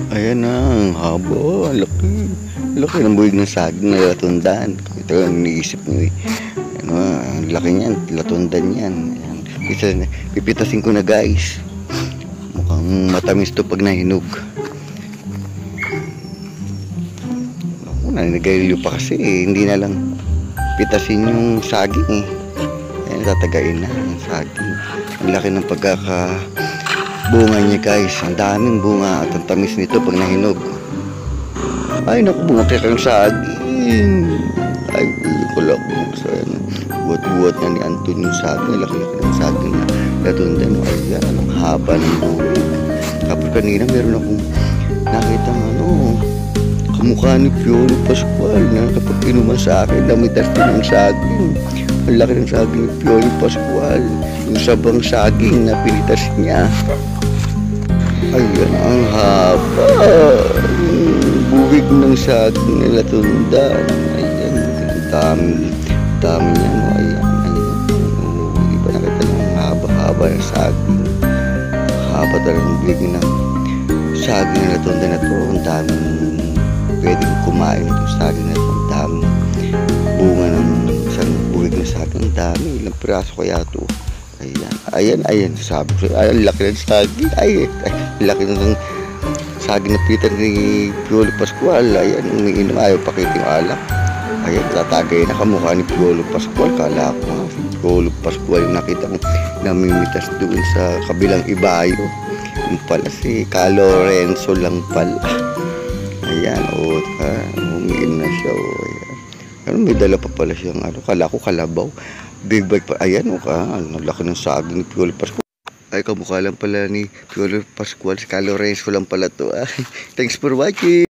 Ayan na, ang haba, ang laki. Laki ng buwig ng saging na latundaan. Ito ang iniisip nyo eh. Ano, ang laki niyan, latundan yan. Ayan. Pipitasin ko na guys. Mukhang matamis to pag nahinog. Nanigaylo pa kasi eh. Hindi na lang pitasin yung saging eh. Ayan, tatagain na yung saging. Ang laki ng bunga niya guys. Ang daming bunga at ang tamis nito pag nahinog. Ay naku, bumukit ang saging. Ay, ko lang. So, buwat-buwat na ni Anton yung saging. Laki-laki ng saging na latundan. Ayan, ang haba ng buwig. Kapag kanina meron akong nakita kamukha ni Piolo Pascual na kapag inuman sa akin, namitas din ang saging. Ang laki ng saging ni Piolo Pascual. Yung sabang saging na pinitas niya. Ayan, ang haba. Buwig ng saging na latundan. Ayan, dami niya. No? Ayan. Hindi pa nakita yung haba-haba ng saging. Haba talagang buwig ng saging na latundan na to. Ang daming pwedeng kumain itong saging na ito. Ang daming bunga ng isang buwig na saging. Ang dami. Ilang piraso kaya ito. Ayan, sabi ko, ang laki ng saging, laki ng saging na pitan ni Piolo Pascual. Ayan, umiinom, ayaw pakiting alak. Ayan, tatagay na kamukha ni Piolo Pascual. Kala ko nga, si Piolo Pascual yung nakita ko namimitas doon sa kabilang ibayo. Yung pala si Lorenzo lang pala. Ayan, umiinom na siya. Ayan, may dala pa pala siyang kala ko kalabaw. Big bike pa. Ayan ang laki ng saging ni Piolo Pascual. Ay, kamukha lang pala ni Piolo Pascual. Si Lorenzo lang pala to. Thanks for watching.